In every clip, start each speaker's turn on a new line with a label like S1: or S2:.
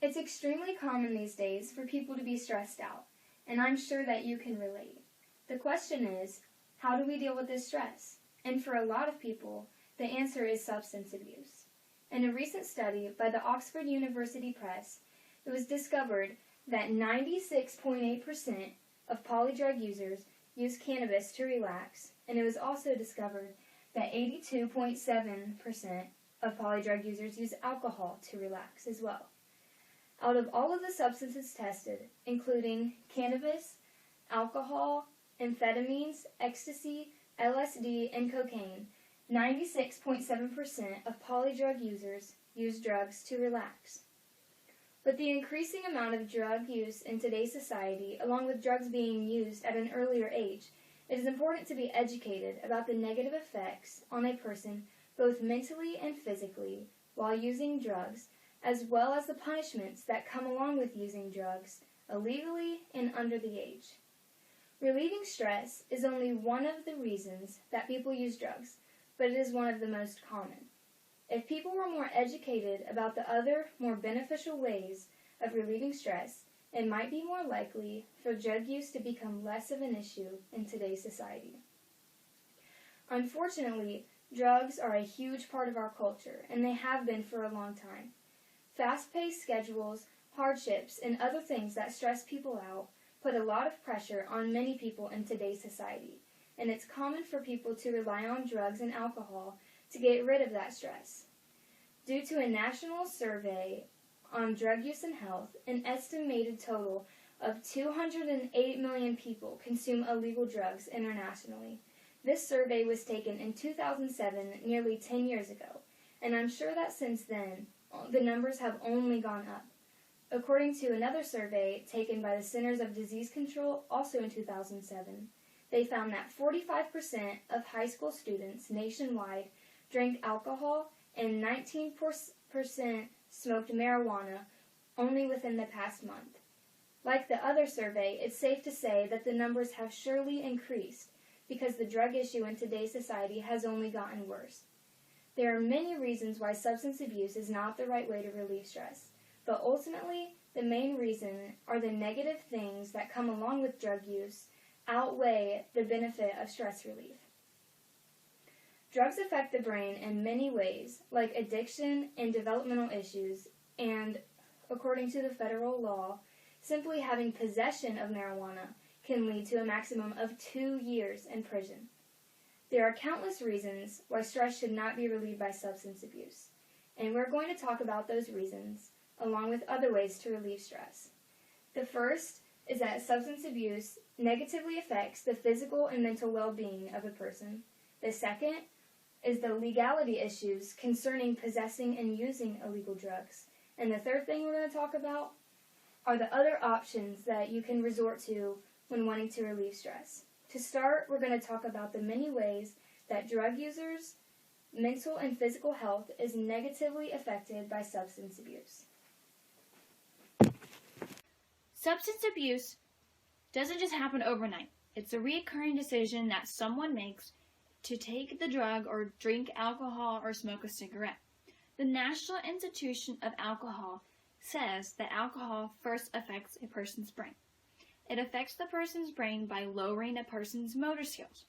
S1: It's extremely common these days for people to be stressed out, and I'm sure that you can relate. The question is, how do we deal with this stress? And for a lot of people, the answer is substance abuse. In a recent study by the Oxford University Press, it was discovered that 96.8% of polydrug users use cannabis to relax, and it was also discovered that 82.7% of polydrug users use alcohol to relax as well. Out of all of the substances tested, including cannabis, alcohol, amphetamines, ecstasy, LSD, and cocaine, 96.7% of polydrug users use drugs to relax. With the increasing amount of drug use in today's society, along with drugs being used at an earlier age, it is important to be educated about the negative effects on a person both mentally and physically while using drugs, as well as the punishments that come along with using drugs illegally and under the age. Relieving stress is only one of the reasons that people use drugs, but it is one of the most common. If people were more educated about the other, more beneficial ways of relieving stress, it might be more likely for drug use to become less of an issue in today's society. Unfortunately, drugs are a huge part of our culture, and they have been for a long time. Fast-paced schedules, hardships, and other things that stress people out put a lot of pressure on many people in today's society, and it's common for people to rely on drugs and alcohol to get rid of that stress. Due to a national survey on drug use and health, an estimated total of 208 million people consume illegal drugs internationally. This survey was taken in 2007, nearly 10 years ago, and I'm sure that since then, the numbers have only gone up. According to another survey taken by the Centers of Disease Control, also in 2007, they found that 45% of high school students nationwide drank alcohol and 19% smoked marijuana only within the past month. Like the other survey, it's safe to say that the numbers have surely increased because the drug issue in today's society has only gotten worse. There are many reasons why substance abuse is not the right way to relieve stress, but ultimately, the main reason are the negative things that come along with drug use outweigh the benefit of stress relief. Drugs affect the brain in many ways, like addiction and developmental issues, and, according to the federal law, simply having possession of marijuana can lead to a maximum of 2 years in prison. There are countless reasons why stress should not be relieved by substance abuse, and we're going to talk about those reasons, along with other ways to relieve stress. The first is that substance abuse negatively affects the physical and mental well-being of a person. The second is the legality issues concerning possessing and using illegal drugs. And the third thing we're going to talk about are the other options that you can resort to when wanting to relieve stress. To start, we're going to talk about the many ways that drug users' mental and physical health is negatively affected by substance abuse.
S2: Substance abuse doesn't just happen overnight. It's a recurring decision that someone makes to take the drug or drink alcohol or smoke a cigarette. The National Institution of Alcohol says that alcohol first affects a person's brain. It affects the person's brain by lowering a person's motor skills.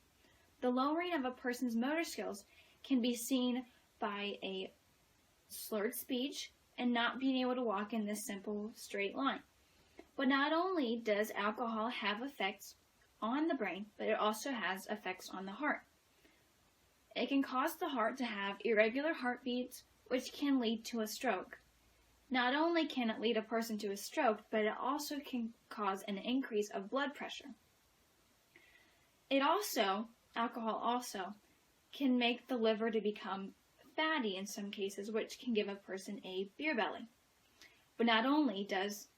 S2: The lowering of a person's motor skills can be seen by a slurred speech and not being able to walk in this simple straight line. But not only does alcohol have effects on the brain, but it also has effects on the heart. It can cause the heart to have irregular heartbeats, which can lead to a stroke. Not only can it lead a person to a stroke, but it also can cause an increase of blood pressure. Alcohol also can make the liver to become fatty in some cases, which can give a person a beer belly. But not only does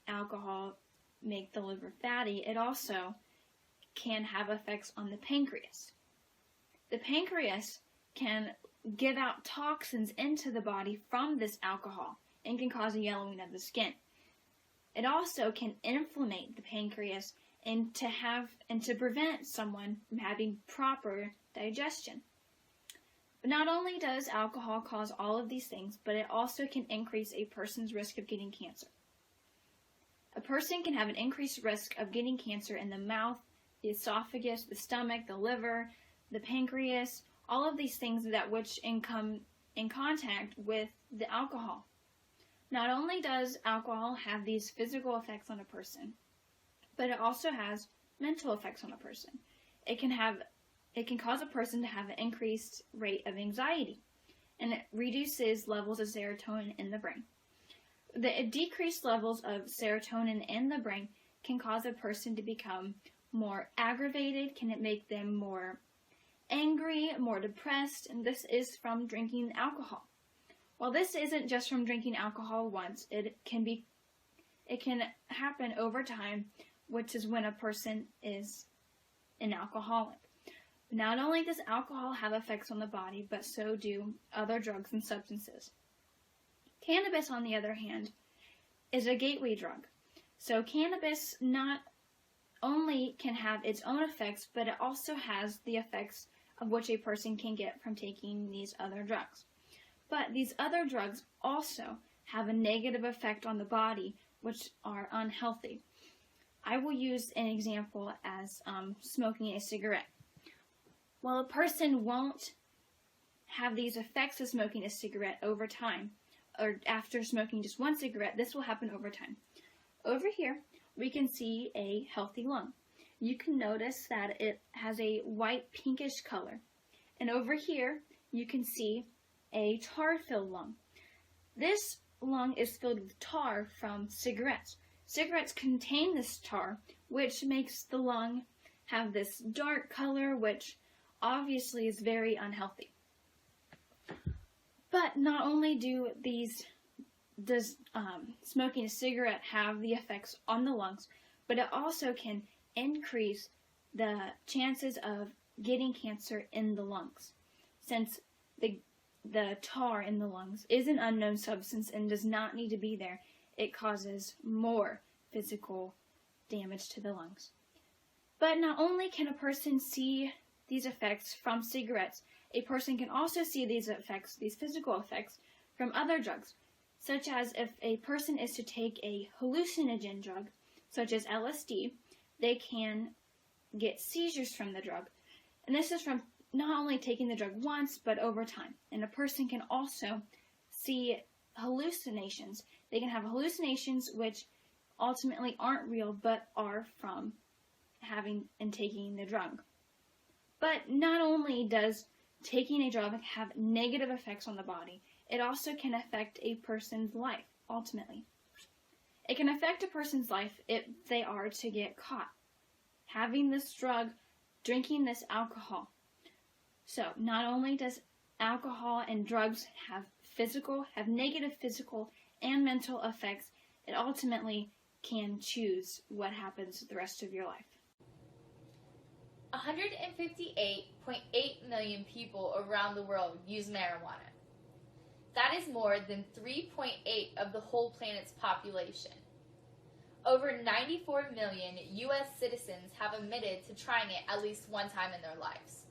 S2: alcohol make the liver fatty, it also can have effects on the pancreas. The pancreas can give out toxins into the body from this alcohol and can cause a yellowing of the skin. It also can inflammate the pancreas and to prevent someone from having proper digestion. Not only does alcohol cause all of these things, but it also can increase a person's risk of getting cancer. A person can have an increased risk of getting cancer in the mouth, the esophagus, the stomach, the liver, the pancreas, all of these things that which come in contact with the alcohol. Not only does alcohol have these physical effects on a person, but it also has mental effects on a person. It can cause a person to have an increased rate of anxiety, and it reduces levels of serotonin in the brain. The decreased levels of serotonin in the brain can cause a person to become more aggravated, can it make them more angry, more depressed, and this is from drinking alcohol. While this isn't just from drinking alcohol once, it can happen over time, which is when a person is an alcoholic. Not only does alcohol have effects on the body, but so do other drugs and substances. Cannabis, on the other hand, is a gateway drug. So cannabis not only can have its own effects, but it also has the effects of which a person can get from taking these other drugs. But these other drugs also have a negative effect on the body, which are unhealthy. I will use an example as smoking a cigarette. While a person won't have these effects of smoking a cigarette over time, or after smoking just one cigarette, this will happen over time. Over here, we can see a healthy lung. You can notice that it has a white pinkish color. And over here, you can see a tar-filled lung. This lung is filled with tar from cigarettes. Cigarettes contain this tar, which makes the lung have this dark color, which obviously is very unhealthy. But not only does smoking a cigarette have the effects on the lungs, but it also can increase the chances of getting cancer in the lungs. Since the tar in the lungs is an unknown substance and does not need to be there, it causes more physical damage to the lungs. But not only can a person see these effects from cigarettes, a person can also see these effects, these physical effects, from other drugs, such as if a person is to take a hallucinogen drug, such as LSD, they can get seizures from the drug. And this is from not only taking the drug once, but over time. And a person can also see hallucinations. They can have hallucinations which ultimately aren't real, but are from having and taking the drug. But not only does taking a drug have negative effects on the body, it also can affect a person's life, ultimately. It can affect a person's life if they are to get caught having this drug, drinking this alcohol. So, not only does alcohol and drugs have negative physical and mental effects, it ultimately can choose what happens the rest of your life.
S3: 158.8 million people around the world use marijuana. That is more than 3.8 of the whole planet's population. Over 94 million U.S. citizens have admitted to trying it at least one time in their lives.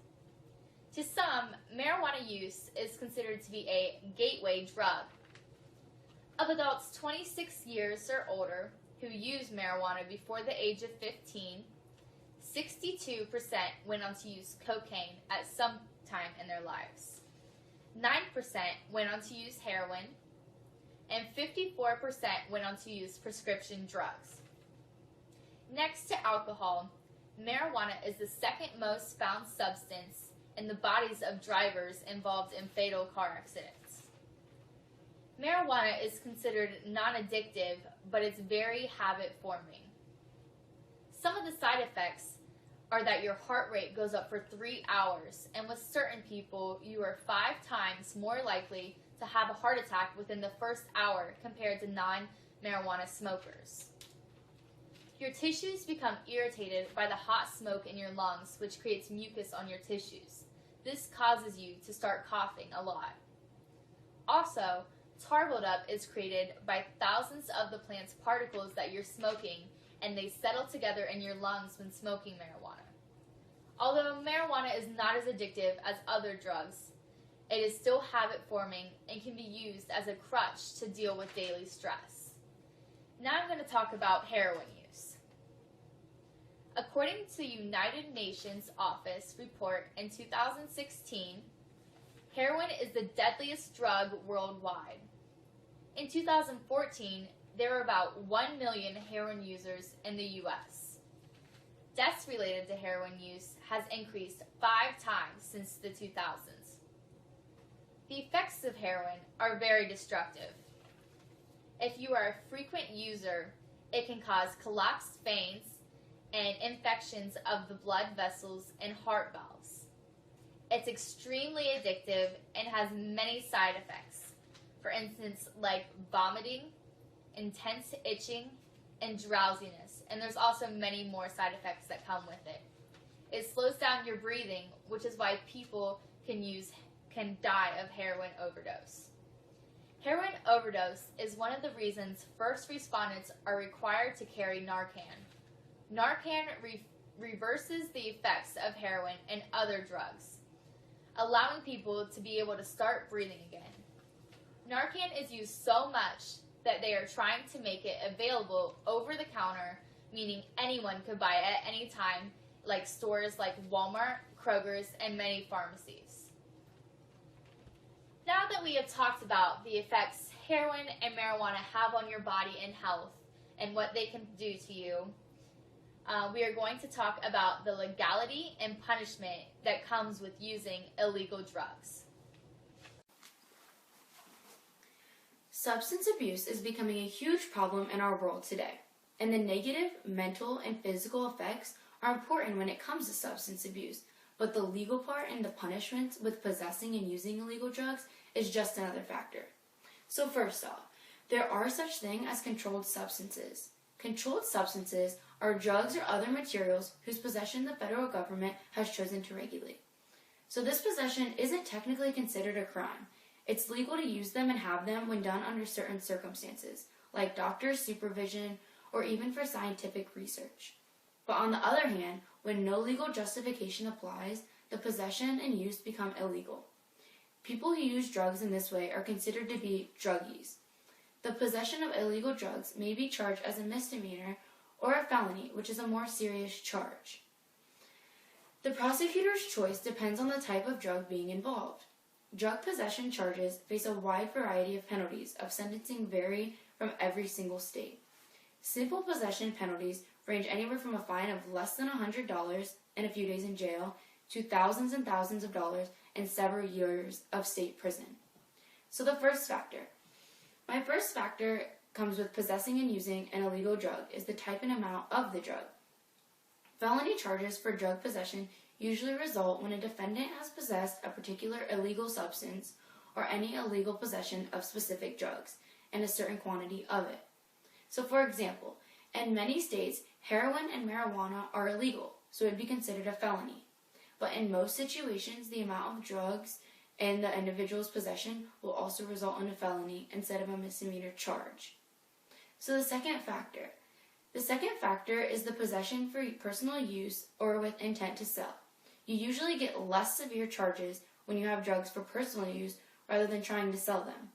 S3: To some, marijuana use is considered to be a gateway drug. Of adults 26 years or older who use marijuana before the age of 15, 62% went on to use cocaine at some time in their lives. 9% went on to use heroin, and 54% went on to use prescription drugs. Next to alcohol, marijuana is the second most found substance in the bodies of drivers involved in fatal car accidents. Marijuana is considered non-addictive, but it's very habit-forming. Some of the side effects are that your heart rate goes up for 3 hours, and with certain people, you are 5 times more likely to have a heart attack within the first hour compared to non-marijuana smokers. Your tissues become irritated by the hot smoke in your lungs, which creates mucus on your tissues. This causes you to start coughing a lot. Also, tar buildup is created by thousands of the plant's particles that you're smoking, and they settle together in your lungs when smoking marijuana. Although marijuana is not as addictive as other drugs, it is still habit-forming and can be used as a crutch to deal with daily stress. Now I'm going to talk about heroin use. According to United Nations Office report in 2016, heroin is the deadliest drug worldwide. In 2014, there were about 1 million heroin users in the U.S. Deaths related to heroin use has increased 5 times since the 2000s. The effects of heroin are very destructive. If you are a frequent user, it can cause collapsed veins and infections of the blood vessels and heart valves. It's extremely addictive and has many side effects. For instance, like vomiting, intense itching, and drowsiness. And there's also many more side effects that come with it. It slows down your breathing, which is why people can die of heroin overdose. Heroin overdose is one of the reasons first responders are required to carry Narcan. Narcan reverses the effects of heroin and other drugs, allowing people to be able to start breathing again. Narcan is used so much that they are trying to make it available over the counter, meaning anyone could buy it at any time, like stores like Walmart, Kroger's, and many pharmacies. Now that we have talked about the effects heroin and marijuana have on your body and health and what they can do to you, we are going to talk about the legality and punishment that comes with using illegal drugs.
S4: Substance abuse is becoming a huge problem in our world today, and the negative mental and physical effects are important when it comes to substance abuse, but the legal part and the punishments with possessing and using illegal drugs is just another factor. So first off, there are such things as controlled substances. Controlled substances are drugs or other materials whose possession the federal government has chosen to regulate. So this possession isn't technically considered a crime. It's legal to use them and have them when done under certain circumstances, like doctor's supervision or even for scientific research. But on the other hand, when no legal justification applies, the possession and use become illegal. People who use drugs in this way are considered to be druggies. The possession of illegal drugs may be charged as a misdemeanor or a felony, which is a more serious charge. The prosecutor's choice depends on the type of drug being involved. Drug possession charges face a wide variety of penalties of sentencing vary from every single state. Simple possession penalties range anywhere from a fine of less than $100 and a few days in jail to thousands and thousands of dollars and several years of state prison. So the first factor. My first factor comes with possessing and using an illegal drug is the type and amount of the drug. Felony charges for drug possession usually result when a defendant has possessed a particular illegal substance or any illegal possession of specific drugs and a certain quantity of it. So for example, in many states, heroin and marijuana are illegal, so it would be considered a felony. But in most situations, the amount of drugs in the individual's possession will also result in a felony instead of a misdemeanor charge. So the second factor. The second factor is the possession for personal use or with intent to sell. You usually get less severe charges when you have drugs for personal use rather than trying to sell them,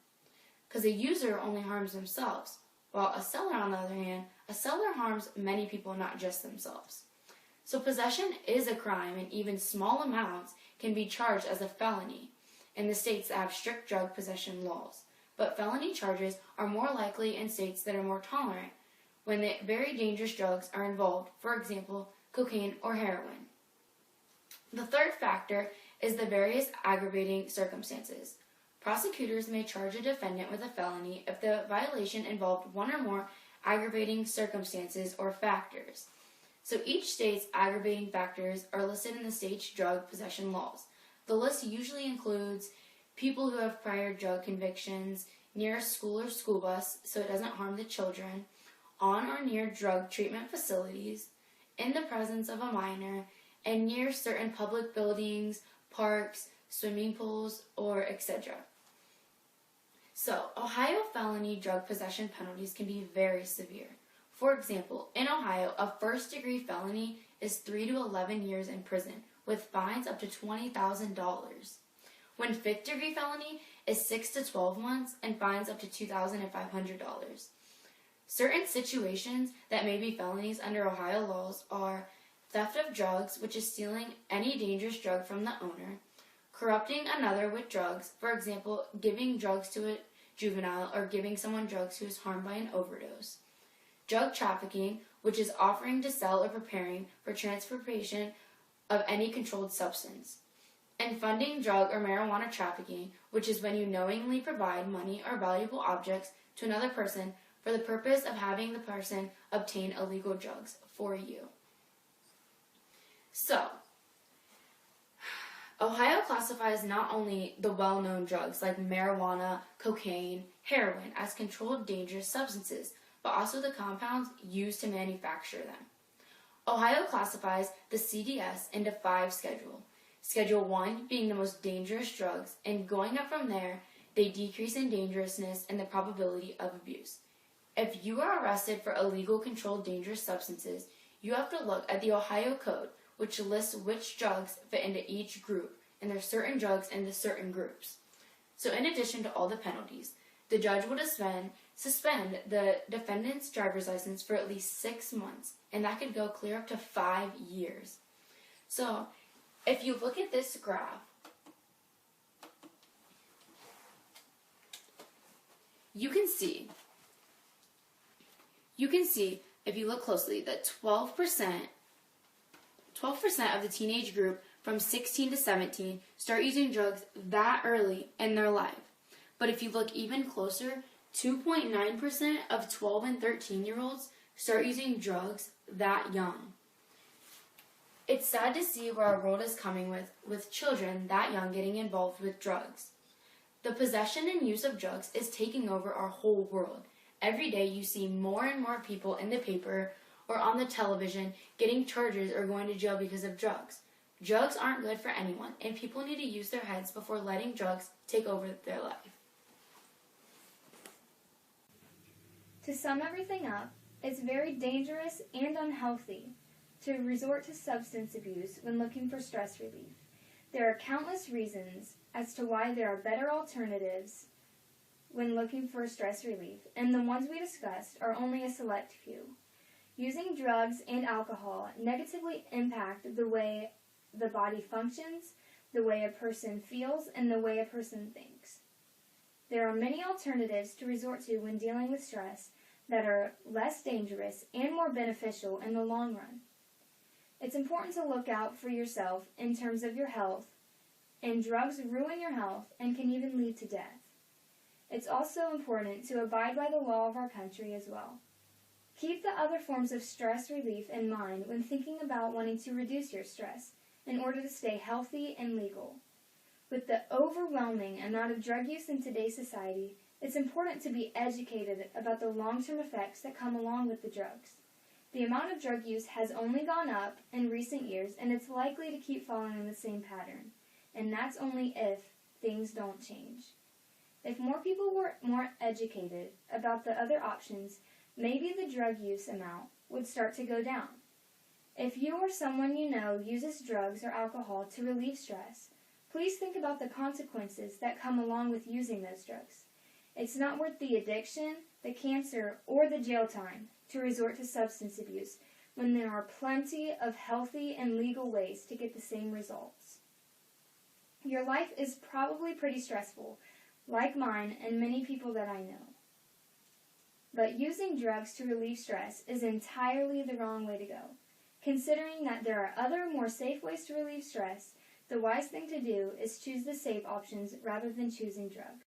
S4: because a user only harms themselves, while a seller, on the other hand, a seller harms many people, not just themselves. So possession is a crime, and even small amounts can be charged as a felony in the states that have strict drug possession laws. But felony charges are more likely in states that are more tolerant when the very dangerous drugs are involved, for example, cocaine or heroin. The third factor is the various aggravating circumstances. Prosecutors may charge a defendant with a felony if the violation involved one or more aggravating circumstances or factors. So each state's aggravating factors are listed in the state's drug possession laws. The list usually includes people who have prior drug convictions, near a school or school bus so it doesn't harm the children, on or near drug treatment facilities, in the presence of a minor, and near certain public buildings, parks, swimming pools, or etc. So, Ohio felony drug possession penalties can be very severe. For example, in Ohio, a first-degree felony is 3 to 11 years in prison, with fines up to $20,000. when fifth-degree felony is 6 to 12 months and fines up to $2,500. Certain situations that may be felonies under Ohio laws are theft of drugs, which is stealing any dangerous drug from the owner, corrupting another with drugs, for example, giving drugs to a juvenile or giving someone drugs who is harmed by an overdose, drug trafficking, which is offering to sell or preparing for transportation of any controlled substance, and funding drug or marijuana trafficking, which is when you knowingly provide money or valuable objects to another person for the purpose of having the person obtain illegal drugs for you. So, Ohio classifies not only the well-known drugs like marijuana, cocaine, heroin as controlled dangerous substances, but also the compounds used to manufacture them. Ohio classifies the CDS into 5 schedules. Schedule 1 being the most dangerous drugs, and going up from there, they decrease in dangerousness and the probability of abuse. If you are arrested for illegal controlled dangerous substances, you have to look at the Ohio Code, which lists which drugs fit into each group, and there are certain drugs into certain groups. So in addition to all the penalties, the judge will suspend the defendant's driver's license for at least 6 months, and that could go clear up to 5 years. So, if you look at this graph, you can see, if you look closely, that 12% of the teenage group from 16 to 17 start using drugs that early in their life. But if you look even closer, 2.9% of 12 and 13-year-olds start using drugs that young. It's sad to see where our world is coming with children that young getting involved with drugs. The possession and use of drugs is taking over our whole world. Every day you see more and more people in the paper or on the television getting charges or going to jail because of drugs. Drugs aren't good for anyone, and people need to use their heads before letting drugs take over their life.
S1: To sum everything up, it's very dangerous and unhealthy to resort to substance abuse when looking for stress relief. There are countless reasons as to why there are better alternatives when looking for stress relief, and the ones we discussed are only a select few. Using drugs and alcohol negatively impact the way the body functions, the way a person feels, and the way a person thinks. There are many alternatives to resort to when dealing with stress that are less dangerous and more beneficial in the long run. It's important to look out for yourself in terms of your health, and drugs ruin your health and can even lead to death. It's also important to abide by the law of our country as well. Keep the other forms of stress relief in mind when thinking about wanting to reduce your stress in order to stay healthy and legal. With the overwhelming amount of drug use in today's society, it's important to be educated about the long-term effects that come along with the drugs. The amount of drug use has only gone up in recent years, and it's likely to keep following the same pattern. And that's only if things don't change. If more people were more educated about the other options, maybe the drug use amount would start to go down. If you or someone you know uses drugs or alcohol to relieve stress, please think about the consequences that come along with using those drugs. It's not worth the addiction, the cancer, or the jail time to resort to substance abuse when there are plenty of healthy and legal ways to get the same results. Your life is probably pretty stressful, like mine and many people that I know. But using drugs to relieve stress is entirely the wrong way to go. Considering that there are other, more safe ways to relieve stress, the wise thing to do is choose the safe options rather than choosing drugs.